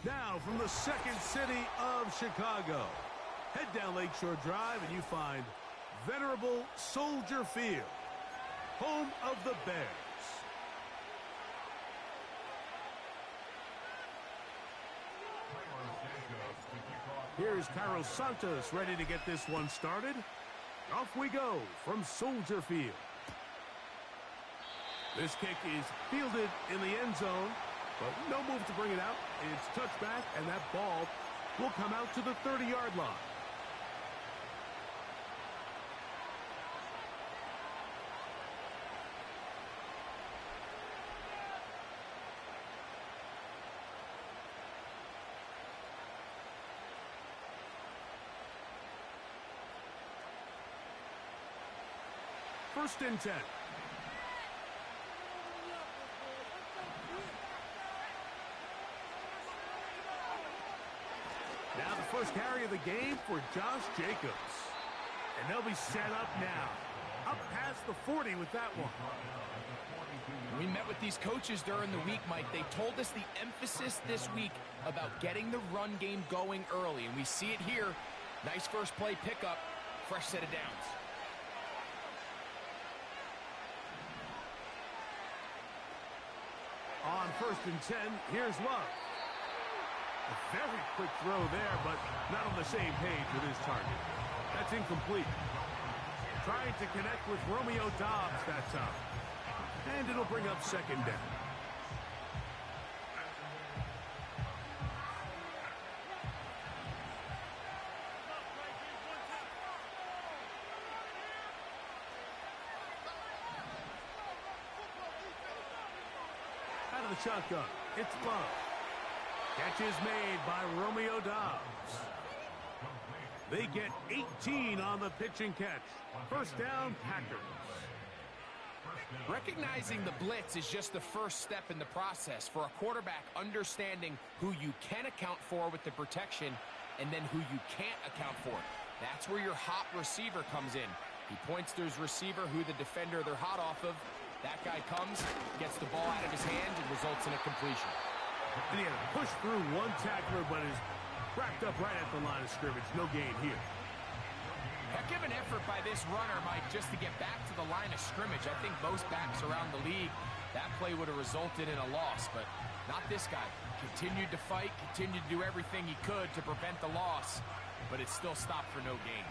Now, from the second city of Chicago, head down Lakeshore Drive and you find venerable Soldier Field, home of the Bears. Here's Carlos Santos ready to get this one started. Off we go from Soldier Field. This kick is fielded in the end zone, but no move to bring it out. It's touchback, and that ball will come out to the 30-yard line. First and 10. Now the first carry of the game for Josh Jacobs. And they'll be set up now. Up past the 40 with that one. We met with these coaches during the week, Mike. They told us the emphasis this week about getting the run game going early. And we see it here. Nice first play pickup. Fresh set of downs. On first and 10, here's Love. A very quick throw there, but not on the same page with his target. That's incomplete. Trying to connect with Romeo Doubs that time. And it'll bring up second down. Out of the shotgun, it's Love. Catch is made by Romeo Doubs. They get 18 on the pitch and catch. First down, Packers. Recognizing the blitz is just the first step in the process for a quarterback, understanding who you can account for with the protection and then who you can't account for. That's where your hot receiver comes in. He points to his receiver, who the defender they're hot off of. That guy comes, gets the ball out of his hand, and results in a completion. And he had to push through one tackler, but is racked up right at the line of scrimmage. No gain here. Heck of an effort by this runner, Mike, just to get back to the line of scrimmage. I think most backs around the league, that play would have resulted in a loss, but not this guy. Continued to fight, continued to do everything he could to prevent the loss, but it still stopped for no gain.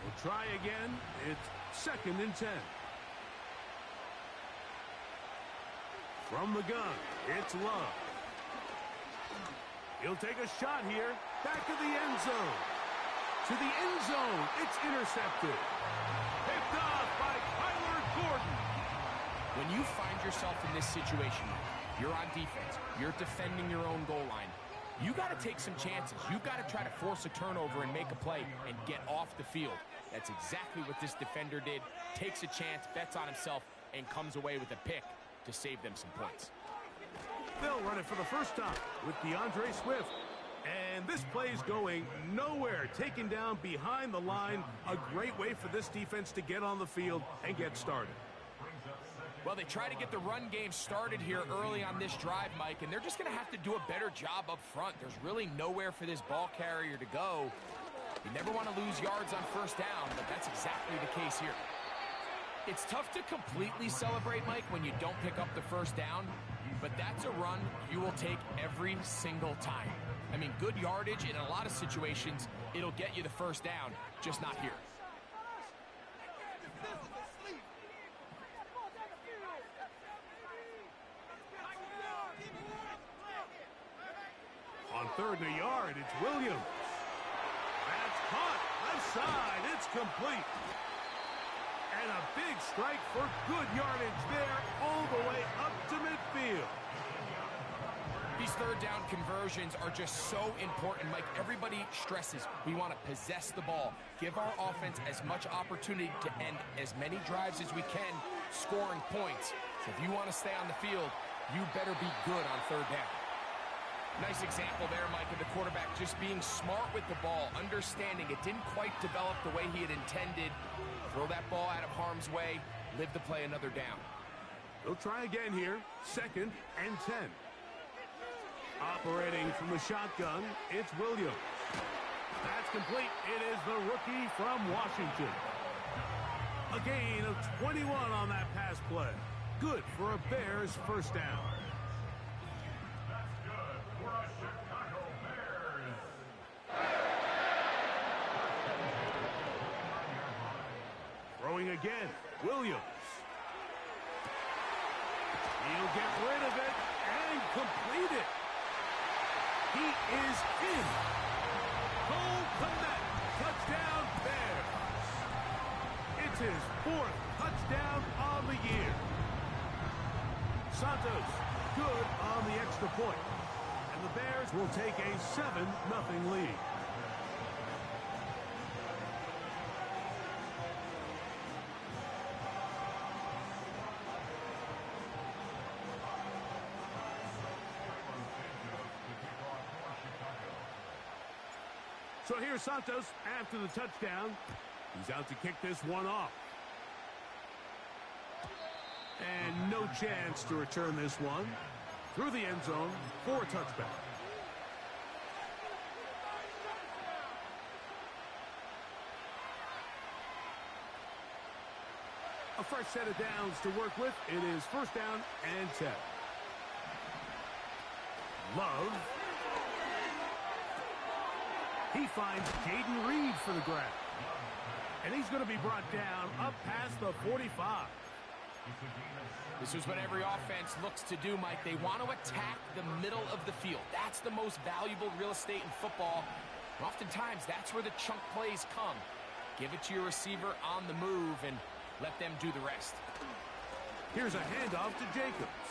We'll try again. It's second and 10. From the gun, it's Love. He'll take a shot here. Back of the end zone. To the end zone. It's intercepted. Picked off by Kyler Gordon. When you find yourself in this situation, you're on defense. You're defending your own goal line. You got to take some chances. You've got to try to force a turnover and make a play and get off the field. That's exactly what this defender did. Takes a chance, bets on himself, and comes away with a pick to save them some points. They'll run it for the first time with DeAndre Swift. And this play's going nowhere. Taken down behind the line. A great way for this defense to get on the field and get started. Well, they try to get the run game started here early on this drive, Mike, and they're just going to have to do a better job up front. There's really nowhere for this ball carrier to go. You never want to lose yards on first down, but that's exactly the case here. It's tough to completely celebrate, Mike, when you don't pick up the first down, but that's a run you will take every single time. I mean, good yardage in a lot of situations, it'll get you the first down, just not here. On third and a yard, it's Williams. That's caught. Left side. It's complete. And a big strike for good yardage there all the way up to midfield. These third down conversions are just so important, Mike. Everybody stresses we want to possess the ball, give our offense as much opportunity to end as many drives as we can, scoring points. So if you want to stay on the field, you better be good on third down. Nice example there, Mike, of the quarterback just being smart with the ball, understanding it didn't quite develop the way he had intended. Throw that ball out of harm's way, live to play another down. They'll try again here. 2nd and 10. Operating from the shotgun, it's Williams. That's complete. It is the rookie from Washington. A gain of 21 on that pass play. Good for a Bears first down. That's good for a Chicago Bears. Throwing again, Williams. He'll get rid of it and complete it. He is in. Cole Kmet, touchdown Bears. It's his 4th touchdown on the year. Santos, good on the extra point. And the Bears will take a 7-0 lead. So here's Santos after the touchdown. He's out to kick this one off. And no chance to return this one. Through the end zone for a touchback. A fresh set of downs to work with. It is 1st down and 10. Love. He finds Jaden Reed for the grab. And he's going to be brought down up past the 45. This is what every offense looks to do, Mike. They want to attack the middle of the field. That's the most valuable real estate in football. And oftentimes, that's where the chunk plays come. Give it to your receiver on the move and let them do the rest. Here's a handoff to Jacobs.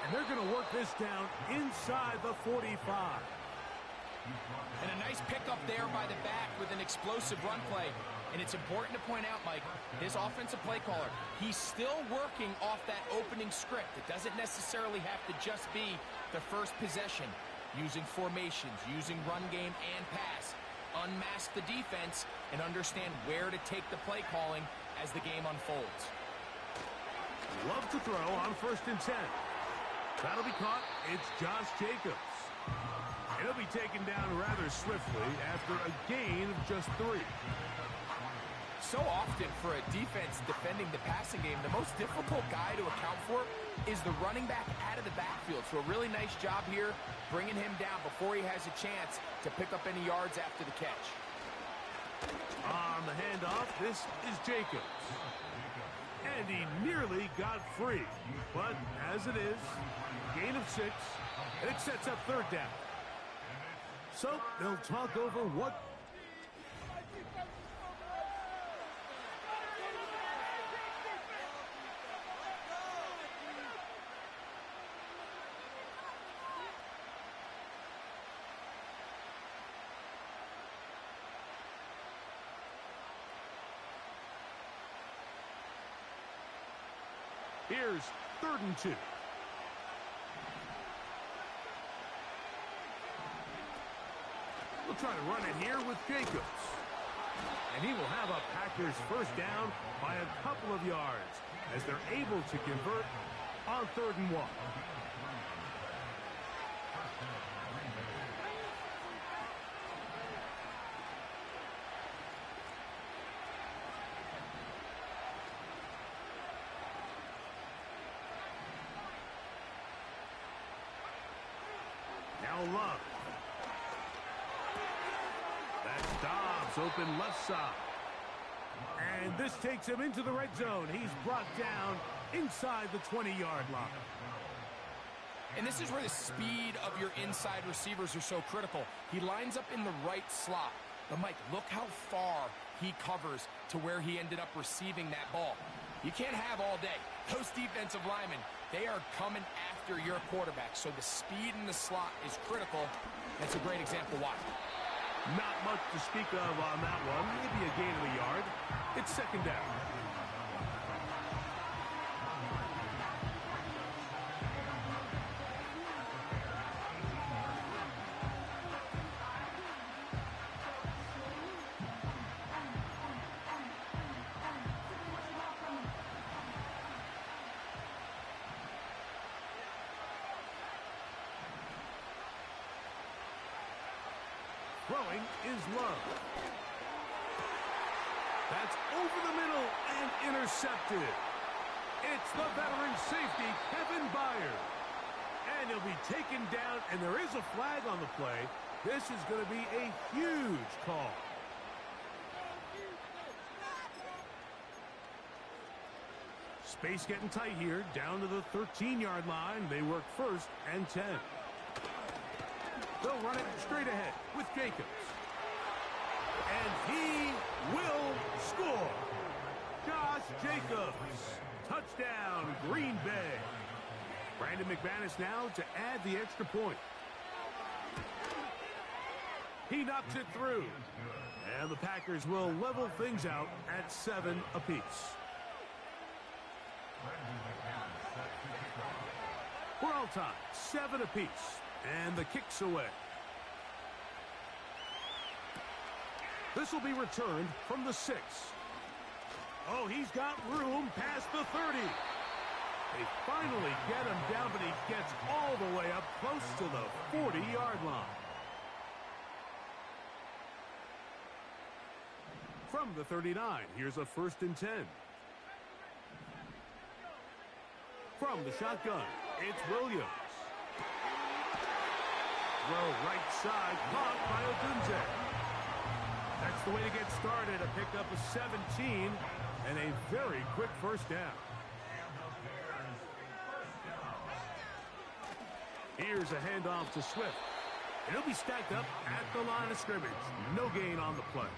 And they're going to work this down inside the 45. And a nice pickup there by the back with an explosive run play. And it's important to point out, Mike, his offensive play caller, he's still working off that opening script. It doesn't necessarily have to just be the first possession. Using formations, using run game and pass. Unmask the defense and understand where to take the play calling as the game unfolds. Love to throw on 1st and 10. That'll be caught. It's Josh Jacobs. He'll be taken down rather swiftly after a gain of just 3. So often for a defense defending the passing game, the most difficult guy to account for is the running back out of the backfield. So a really nice job here bringing him down before he has a chance to pick up any yards after the catch. On the handoff, this is Jacobs. And he nearly got free. But as it is, gain of 6, and it sets up 3rd down. So they'll talk over what. Here's 3rd and 2. We'll try to run it here with Jacobs. And he will have a Packers first down by a couple of yards as they're able to convert on 3rd and 1. Now Love. That's Dobbs open left side. And this takes him into the red zone. He's brought down inside the 20-yard line. And this is where the speed of your inside receivers are so critical. He lines up in the right slot. But, Mike, look how far he covers to where he ended up receiving that ball. You can't have all day. Those defensive linemen, they are coming after your quarterback. So the speed in the slot is critical. That's a great example why. Not much to speak of on that one. Maybe a gain of a yard. It's 2nd down. Throwing is Love. That's over the middle and intercepted. It's the veteran safety, Kevin Byers. And he'll be taken down, and there is a flag on the play. This is going to be a huge call. Space getting tight here, down to the 13-yard line. They work 1st and 10. They'll run it straight ahead with Jacobs. And he will score. Josh Jacobs. Touchdown, Green Bay. Brandon McManus now to add the extra point. He knocks it through. And the Packers will level things out at 7 apiece. We're all tied, 7 apiece. And the kick's away. This will be returned from the 6. Oh, he's got room past the 30. They finally get him down, but he gets all the way up close to the 40-yard line. From the 39, here's a 1st and 10. From the shotgun, it's Williams. Throw right side, caught by Odunze. That's the way to get started. A pickup of 17 and a very quick 1st down. Here's a handoff to Swift. And he'll be stacked up at the line of scrimmage. No gain on the play.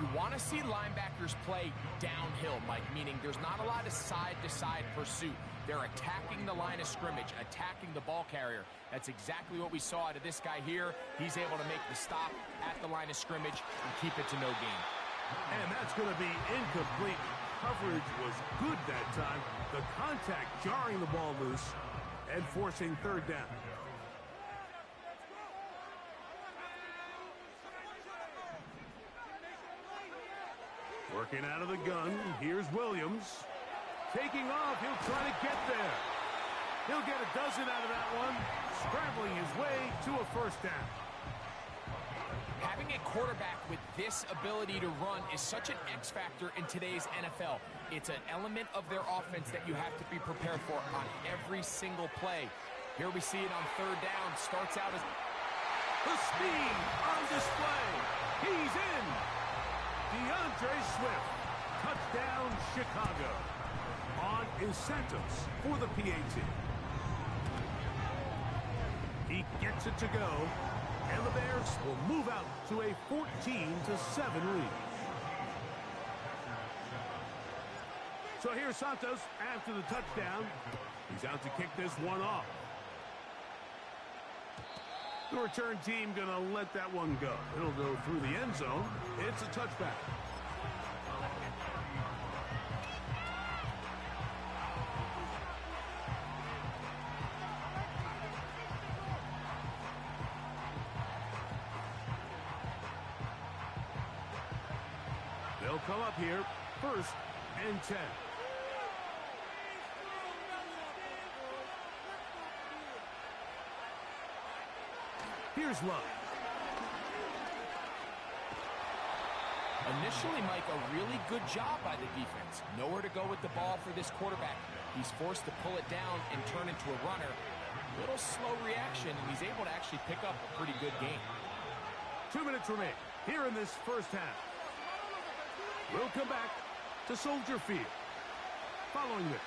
You want to see linebackers play downhill, Mike, meaning there's not a lot of side-to-side pursuit. They're attacking the line of scrimmage, attacking the ball carrier. That's exactly what we saw out of this guy here. He's able to make the stop at the line of scrimmage and keep it to no gain. And that's going to be incomplete. Coverage was good that time. The contact jarring the ball loose and forcing 3rd down. Working out of the gun, here's Williams. Taking off, he'll try to get there. He'll get a dozen out of that one, scrambling his way to a 1st down. Having a quarterback with this ability to run is such an X factor in today's NFL. It's an element of their offense that you have to be prepared for on every single play. Here we see it on 3rd down. Starts out as the speed on display. He's in. DeAndre Swift. Touchdown, Chicago. On incentives for the PAT. He gets it to go. And the Bears will move out to a 14-7 lead. So here's Santos after the touchdown. He's out to kick this one off. The return team going to let that one go. It'll go through the end zone. It's a touchback. They'll come up here, 1st and 10. Here's Love. Initially, Mike, a really good job by the defense. Nowhere to go with the ball for this quarterback. He's forced to pull it down and turn into a runner. Little slow reaction, and he's able to actually pick up a pretty good game. 2 minutes remain here in this 1st half. We'll come back to Soldier Field following this.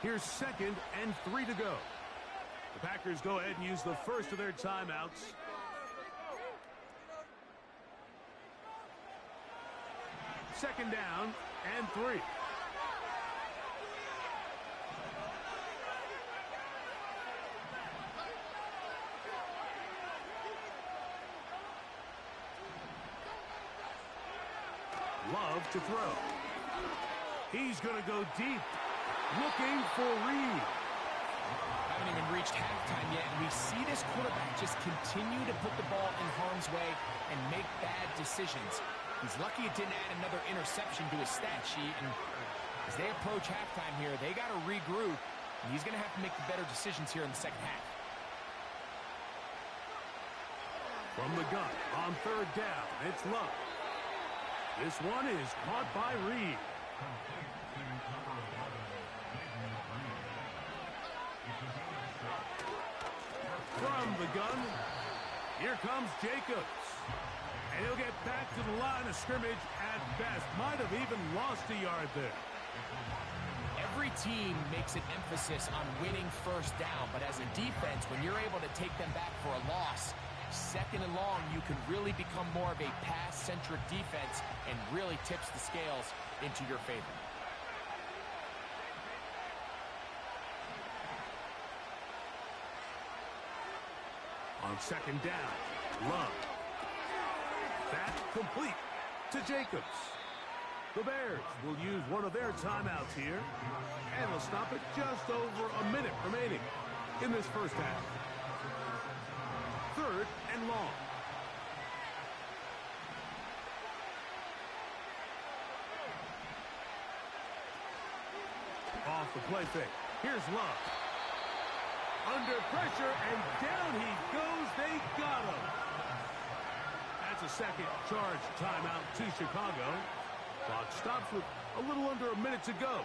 Here's 2nd and 3 to go. The Packers go ahead and use the first of their timeouts. Second down and 3. Love to throw. He's going to go deep, looking for Reed. Haven't even reached halftime yet, and we see this quarterback just continue to put the ball in harm's way and make bad decisions. He's lucky it didn't add another interception to his stat sheet, and as they approach halftime here, they got to regroup, and he's going to have to make the better decisions here in the second half. From the gun, on third down, it's Love. This one is caught by Reed. From the gun, here comes Jacobs. And he'll get back to the line of scrimmage at best. Might have even lost a yard there. Every team makes an emphasis on winning first down, but as a defense, when you're able to take them back for a loss, second and long, you can really become more of a pass-centric defense and really tips the scales into your favor. On second down, Love. That complete to Jacobs. The Bears will use one of their timeouts here, and they'll stop it just over a minute remaining in this first half. Third and long. Off the play fake. Here's Love. Under pressure, and down he goes. They got him. That's a second charge timeout to Chicago. Clock stops with a little under a minute to go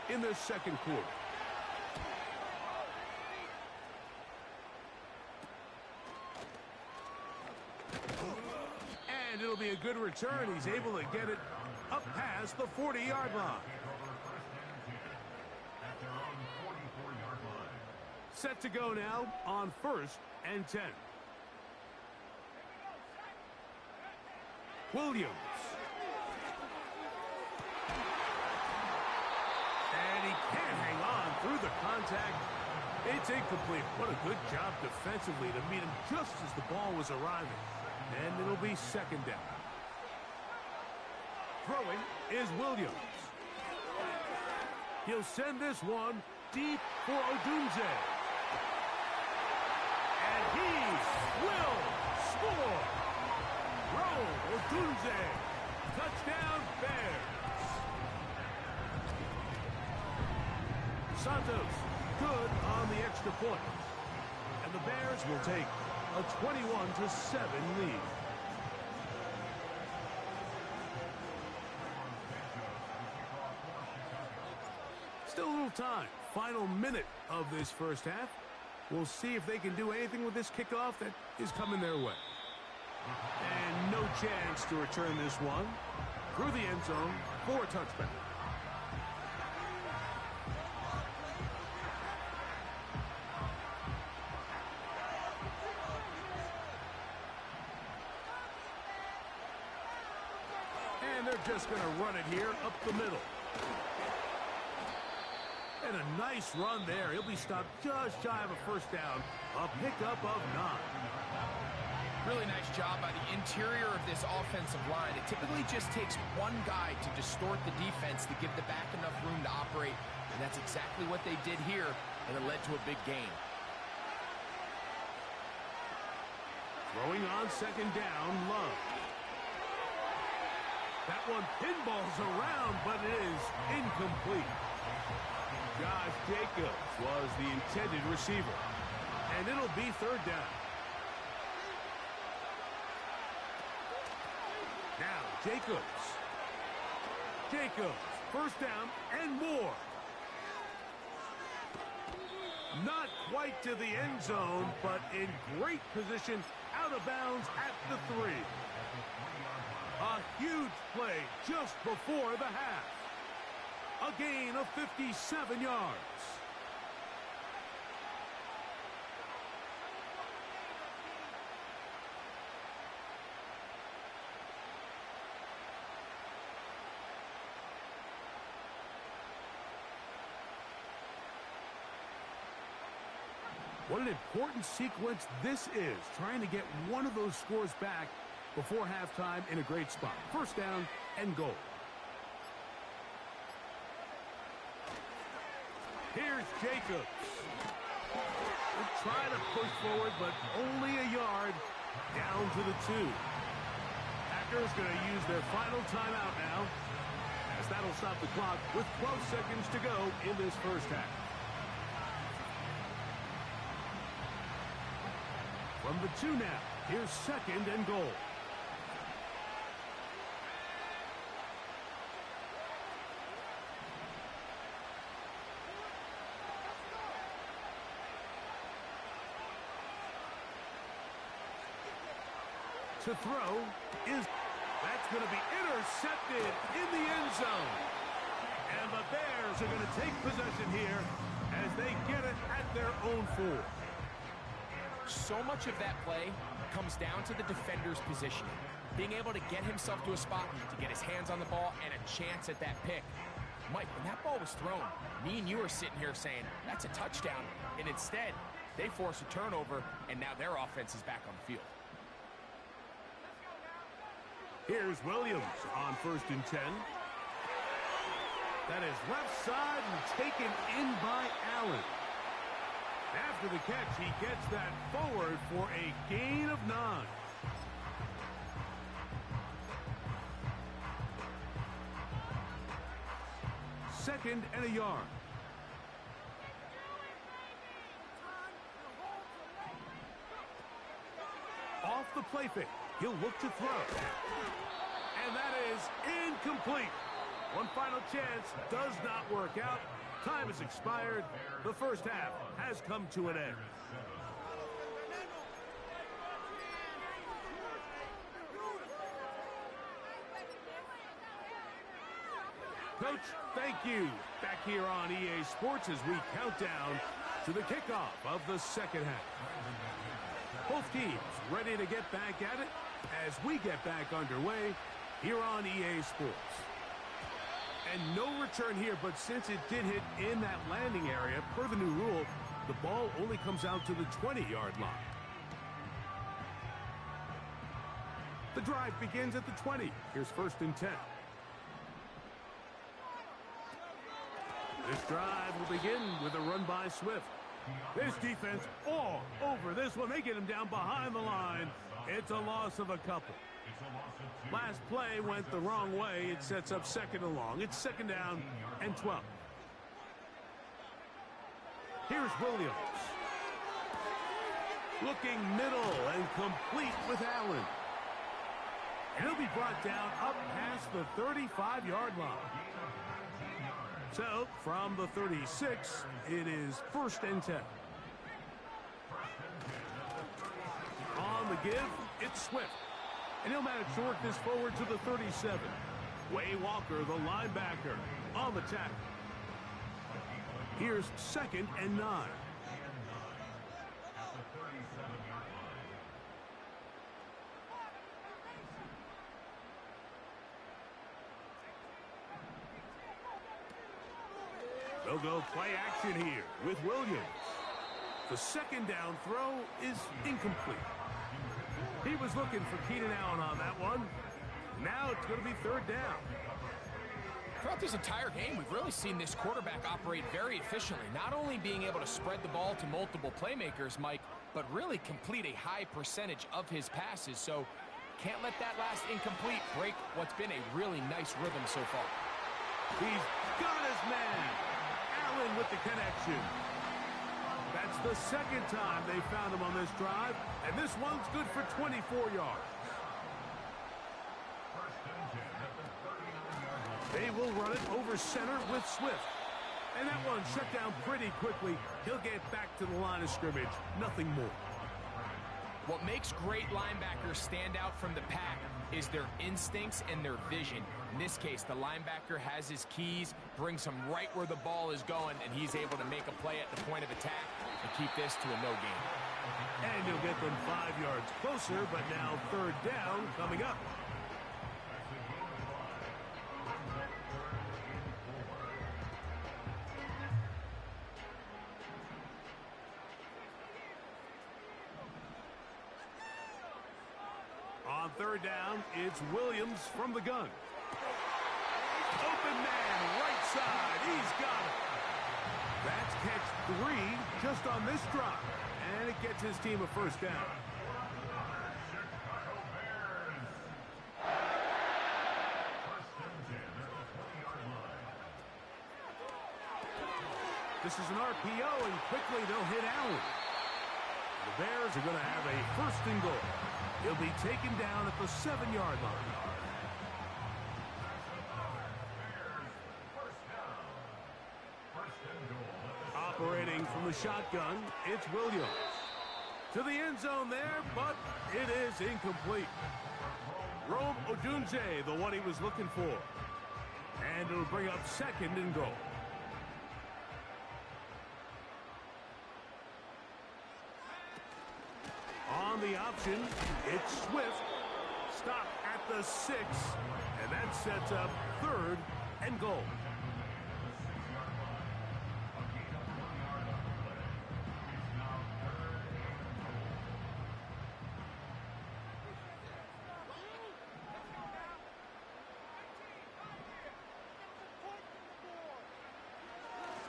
in the second quarter. And it'll be a good return. He's able to get it up past the 40-yard line. Set to go now on 1st and 10. Williams. And he can't hang on through the contact. It's incomplete. What a good job defensively to meet him just as the ball was arriving. And it'll be second down. Throwing is Williams. He'll send this one deep for Odunze. And he will score. Odunze. Touchdown, Bears. Santos good on the extra point. And the Bears will take a 21-7 lead. Still a little time. Final minute of this first half. We'll see if they can do anything with this kickoff that is coming their way. And no chance to return this one through the end zone for a touchback. And they're just going to run it here up the middle. And a nice run there. He'll be stopped just shy of a first down. A pickup of 9. Really nice job by the interior of this offensive line. It typically just takes one guy to distort the defense to give the back enough room to operate. And that's exactly what they did here, and it led to a big gain. Throwing on second down, Love. That one pinballs around, but it is incomplete. Josh Jacobs was the intended receiver. And it'll be third down. Now, Jacobs. First down and more. Not quite to the end zone, but in great position out of bounds at the 3. A huge play just before the half. A gain of 57 yards. What an important sequence this is, trying to get one of those scores back before halftime in a great spot. First down and goal. Here's Jacobs. They'll try to push forward, but only a yard down to the 2. Packers going to use their final timeout now, as that'll stop the clock with 12 seconds to go in this first half. From the 2 now, here's 2nd and goal. To throw is, that's going to be intercepted in the end zone. And the Bears are going to take possession here as they get it at their own 4. So much of that play comes down to the defender's positioning. Being able to get himself to a spot to get his hands on the ball and a chance at that pick. Mike, when that ball was thrown, me and you are sitting here saying, that's a touchdown. And instead, they force a turnover, and now their offense is back on the field. Here's Williams on 1st and 10. That is left side and taken in by Allen. After the catch, he gets that forward for a gain of 9. Second and a yard. Off the play fake. He'll look to throw. And that is incomplete. One final chance does not work out. Time has expired. The first half has come to an end. Coach, thank you. Back here on EA Sports as we count down to the kickoff of the second half. Both teams ready to get back at it as we get back underway here on EA Sports. And no return here, but since it did hit in that landing area, per the new rule, the ball only comes out to the 20-yard line. The drive begins at the 20. Here's 1st and 10. This drive will begin with a run by Swift. This defense all over this one. They get him down behind the line. It's a loss of a couple. Last play went the wrong way. It sets up 2nd and long. It's 2nd down and 12. Here's Williams. Looking middle and complete with Allen. And he'll be brought down up past the 35-yard line. So, from the 36, it is 1st and 10. On the give, it's Swift. And he'll manage to work this forward to the 37. Way Walker, the linebacker, on the tackle. Here's 2nd and 9. They'll go play action here with Williams. The 2nd down throw is incomplete. He was looking for Keenan Allen on that one. Now it's going to be 3rd down. Throughout this entire game, we've really seen this quarterback operate very efficiently, not only being able to spread the ball to multiple playmakers, Mike, but really complete a high percentage of his passes. So can't let that last incomplete break what's been a really nice rhythm so far. He's got his man. Allen with the connection. That's the 2nd time they found him on this drive, and this one's good for 24 yards. They will run it over center with Swift. And that one shut down pretty quickly. He'll get back to the line of scrimmage. Nothing more. What makes great linebackers stand out from the pack is their instincts and their vision. In this case, the linebacker has his keys, brings him right where the ball is going, and he's able to make a play at the point of attack and keep this to a no gain. And you'll get them 5 yards closer, but now 3rd down coming up. On 3rd down, it's Williams from the gun. Open man, right side. He's got it. That's catch 3 just on this drop. And it gets his team a first down. Chicago Bears. First and 10 at the 20-yard line. This is an RPO, and quickly they'll hit Allen. The Bears are going to have a first and goal. He'll be taken down at the 7-yard line. Operating from the shotgun, it's Williams. To the end zone there, but it is incomplete. Rome Odunze, the one he was looking for. And it'll bring up second and goal. On the option, it's Swift. Stop at the 6, and that sets up third and goal.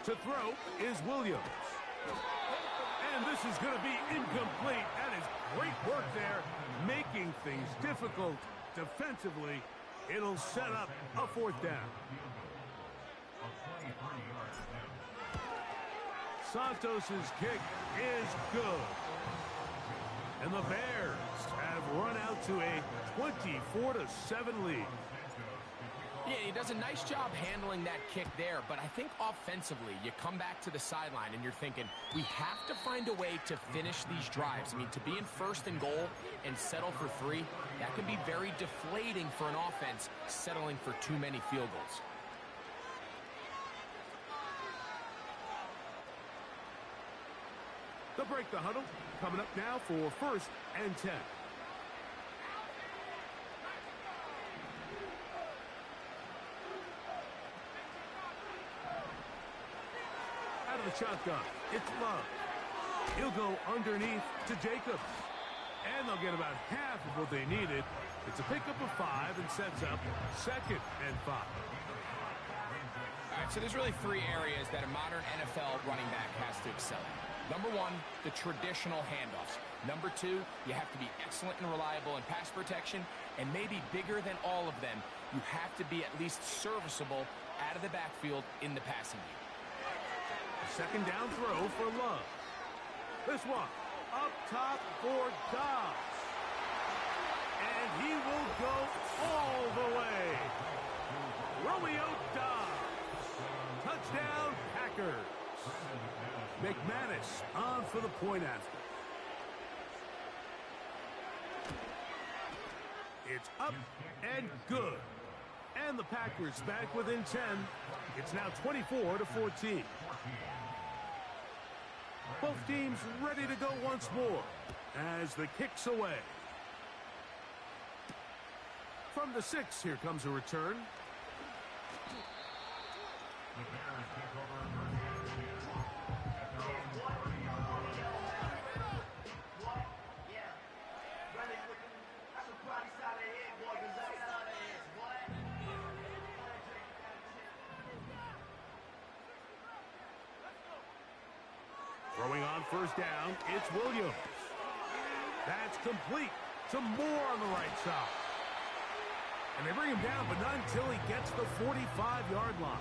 To throw is Williams. And this is going to be incomplete. That is great work there, making things difficult defensively. It'll set up a fourth down. Santos's kick is good. And the Bears have run out to a 24-7 lead. Yeah, he does a nice job handling that kick there, but I think offensively, you come back to the sideline and you're thinking, we have to find a way to finish these drives. I mean, to be in first and goal and settle for 3, that can be very deflating for an offense settling for too many field goals. They'll break the huddle. Coming up now for first and 10. Out of the shotgun, it's Love. He'll go underneath to Jacobs. And they'll get about half of what they needed. It's a pickup of 5 and sets up second and 5. All right, so there's really 3 areas that a modern NFL running back has to excel in. Number 1, the traditional handoffs. Number 2, you have to be excellent and reliable in pass protection. And maybe bigger than all of them, you have to be at least serviceable out of the backfield in the passing game. Second down throw for Love. This one up top for Dobbs. And he will go all the way. Romeo Dobbs. Touchdown, Packers. McManus on for the point after. It's up and good. And the Packers back within 10. It's now 24-14. Both teams ready to go once more as the kick's away. From the 6, here comes a return. The Bears take over Throwing on first down, it's Williams. That's complete to Moore on the right side. And they bring him down, but not until he gets the 45-yard line.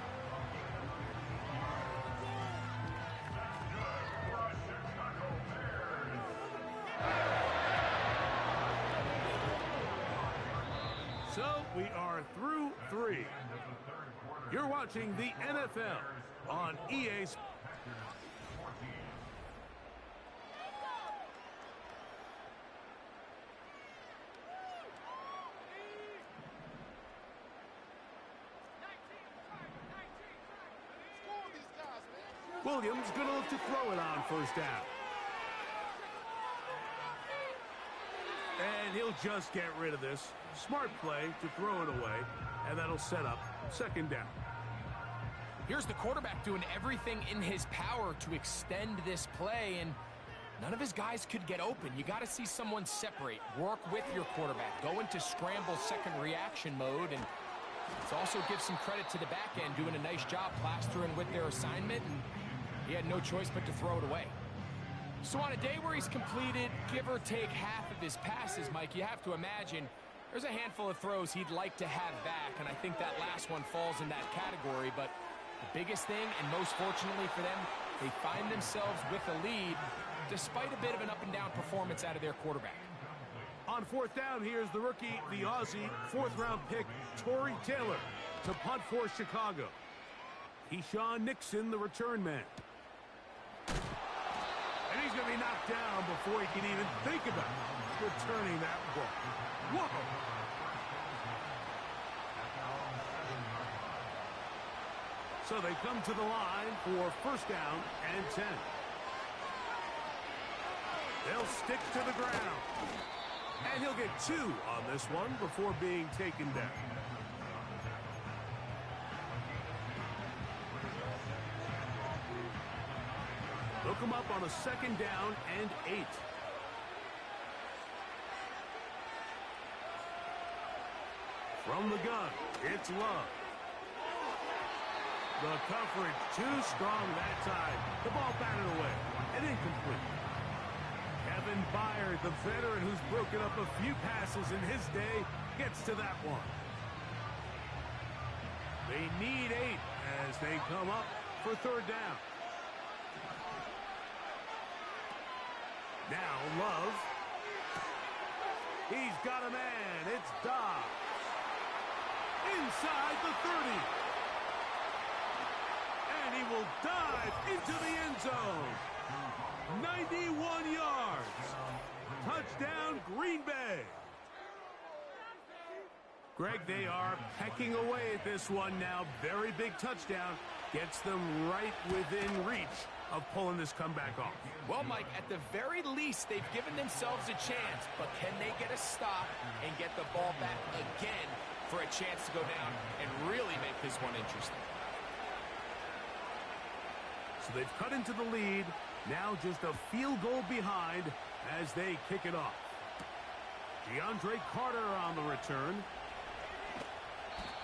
So we are through 3. You're watching the NFL on EA Sports. Williams going to look to throw it on first down. And he'll just get rid of this. Smart play to throw it away, and that'll set up second down. Here's the quarterback doing everything in his power to extend this play, and none of his guys could get open. You got to see someone separate, work with your quarterback, go into scramble second reaction mode, and let's also give some credit to the back end doing a nice job plastering with their assignment. And He had no choice but to throw it away. So on a day where he's completed, give or take half of his passes, Mike, you have to imagine there's a handful of throws he'd like to have back, and I think that last one falls in that category. But the biggest thing, and most fortunately for them, they find themselves with a lead despite a bit of an up-and-down performance out of their quarterback. On fourth down, here's the rookie, the Aussie, fourth-round pick, Torrey Taylor, to punt for Chicago. Keyshawn Nixon, the return man. And he's going to be knocked down before he can even think about returning that ball. Whoa! So they come to the line for first down and 10. They'll stick to the ground. And he'll get 2 on this one before being taken down. They'll come up on a second down and 8. From the gun, it's Love. The coverage too strong that time. The ball batted away and incomplete. Kevin Byard, the veteran who's broken up a few passes in his day, gets to that one. They need 8 as they come up for third down. Now Love. He's got a man. It's Dobbs. Inside the 30. And he will dive into the end zone. 91 yards. Touchdown, Green Bay. Greg, they are pecking away at this one now. Very big touchdown. Gets them right within reach of pulling this comeback off. Well, Mike, at the very least, they've given themselves a chance. But can they get a stop and get the ball back again for a chance to go down and really make this one interesting? So they've cut into the lead. Now just a field goal behind as they kick it off. DeAndre Carter on the return.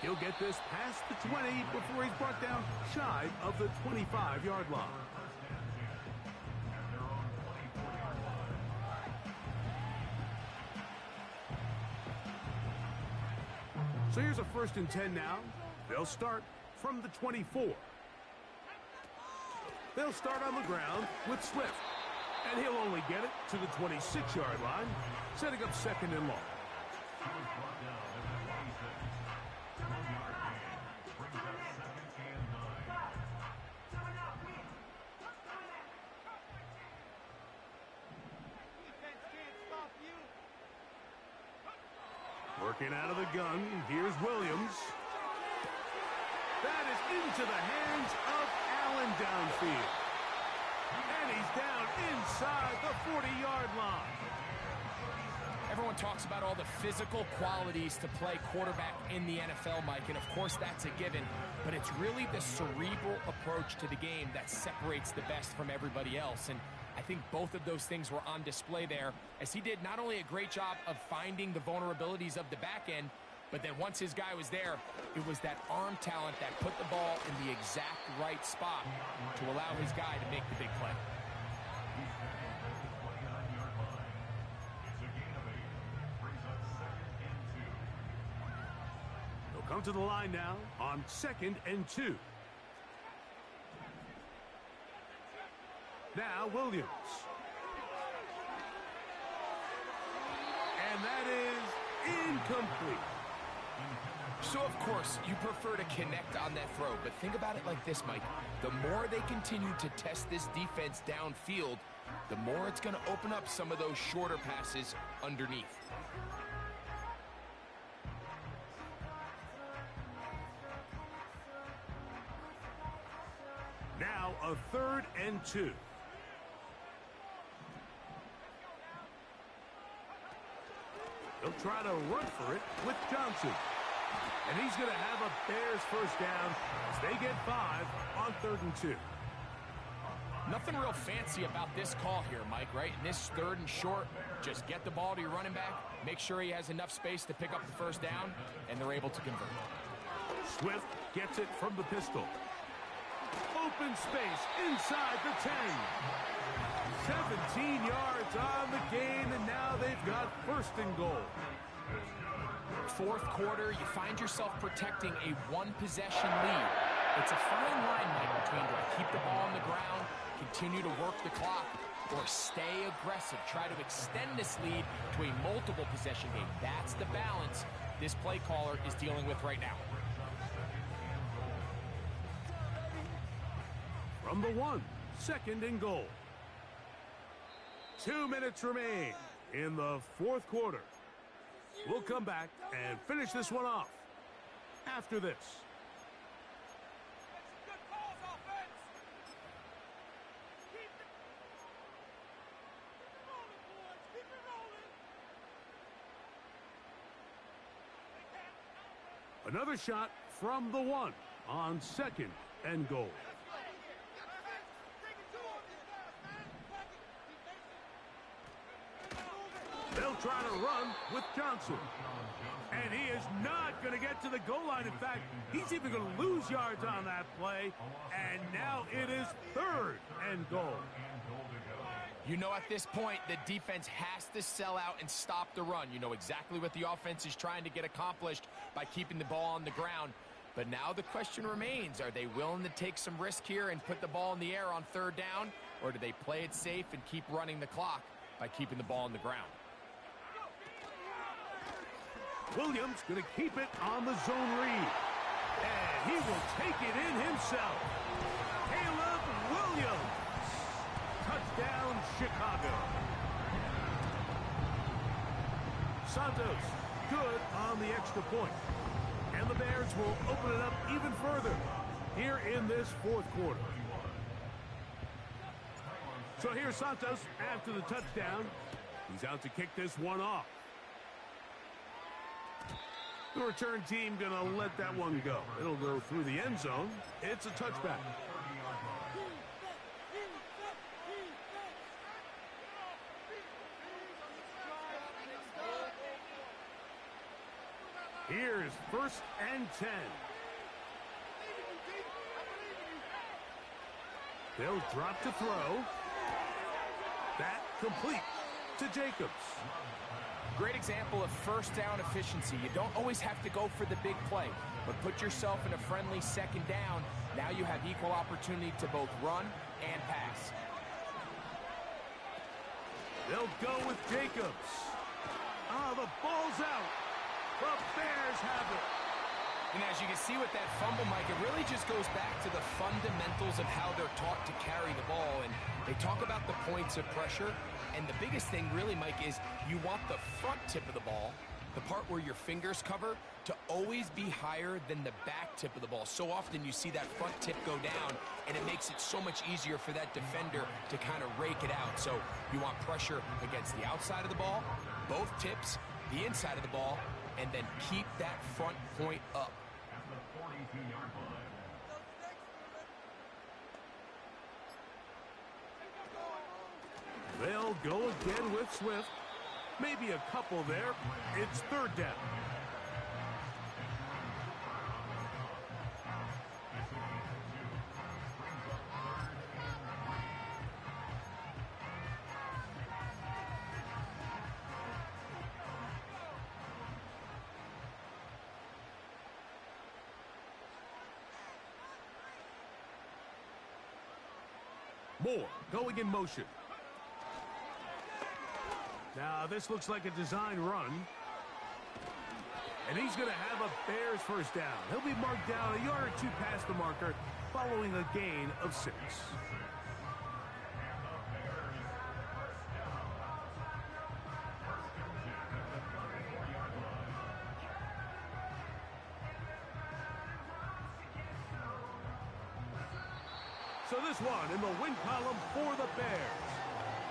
He'll get this past the 20 before he's brought down shy of the 25-yard line. So here's a 1st and 10 now. They'll start from the 24. They'll start on the ground with Swift. And he'll only get it to the 26-yard line, setting up second and long. Working out of the gun, here's Williams. That is into the hands of Allen downfield. And he's down inside the 40-yard line. Everyone talks about all the physical qualities to play quarterback in the NFL, Mike, and of course that's a given, but it's really the cerebral approach to the game that separates the best from everybody else, and I think both of those things were on display there, as he did not only a great job of finding the vulnerabilities of the back end, but then once his guy was there, it was that arm talent that put the ball in the exact right spot to allow his guy to make the big play. They'll come to the line now on 2nd and 2. Now Williams. And that is incomplete. So, of course, you prefer to connect on that throw, but think about it like this, Mike. The more they continue to test this defense downfield, the more it's going to open up some of those shorter passes underneath. Now a 3rd and 2. They'll try to run for it with Johnson. And he's going to have a Bears first down as they get 5 on 3rd and 2. Nothing real fancy about this call here, Mike, right? In this 3rd and short, just get the ball to your running back, make sure he has enough space to pick up the first down, and they're able to convert. Swift gets it from the pistol. open space inside the 10. 17 yards on the gain, and now they've got first and goal. Fourth quarter, you find yourself protecting a one-possession lead. It's a fine line, Mike, between do I keep the ball on the ground, continue to work the clock, or stay aggressive, try to extend this lead to a multiple possession game. That's the balance this play caller is dealing with right now. From the 1, second and goal. 2 minutes remain in the fourth quarter. We'll come back and finish this one off after this. Another shot from the 1 on second and goal. They'll try to run with Johnson. And he is not going to get to the goal line. In fact, he's even going to lose yards on that play. And now it is third and goal. You know at this point, the defense has to sell out and stop the run. You know exactly what the offense is trying to get accomplished by keeping the ball on the ground. But now the question remains, are they willing to take some risk here and put the ball in the air on third down? Or do they play it safe and keep running the clock by keeping the ball on the ground? Williams going to keep it on the zone read. And he will take it in himself. Caleb Williams. Touchdown, Chicago. Santos, good on the extra point. And the Bears will open it up even further here in this fourth quarter. So here's Santos after the touchdown. He's out to kick this one off. The return team going to let that one go. It'll go through the end zone. It's a touchback. Here's first and 10. They'll drop to throw. That complete to Jacobs. Great example of first down efficiency. You don't always have to go for the big play, but put yourself in a friendly second down. Now you have equal opportunity to both run and pass. They'll go with Jacobs. The ball's out. The Bears have it. And as you can see with that fumble, Mike, it really just goes back to the fundamentals of how they're taught to carry the ball. And they talk about the points of pressure. And the biggest thing really, Mike, is you want the front tip of the ball, the part where your fingers cover, to always be higher than the back tip of the ball. So often you see that front tip go down, and it makes it so much easier for that defender to kind of rake it out. So you want pressure against the outside of the ball, both tips, the inside of the ball, and then keep that front point up. At the 42-yard line. They'll go again with Swift. Maybe a couple there. It's third down. Moore going in motion. Now this looks like a design run. And he's going to have a Bears first down. He'll be marked down a yard or two past the marker following a gain of 6. So this one in the win column for the Bears.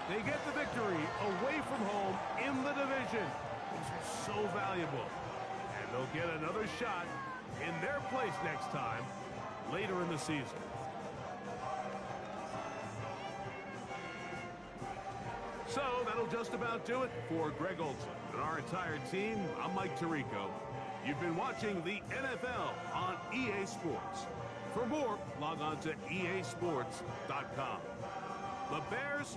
They get the victory away from home in the division. These are so valuable. And they'll get another shot in their place next time later in the season. So that'll just about do it for Greg Olson and our entire team. I'm Mike Tirico. You've been watching the NFL on EA Sports. For more, log on to easports.com. The Bears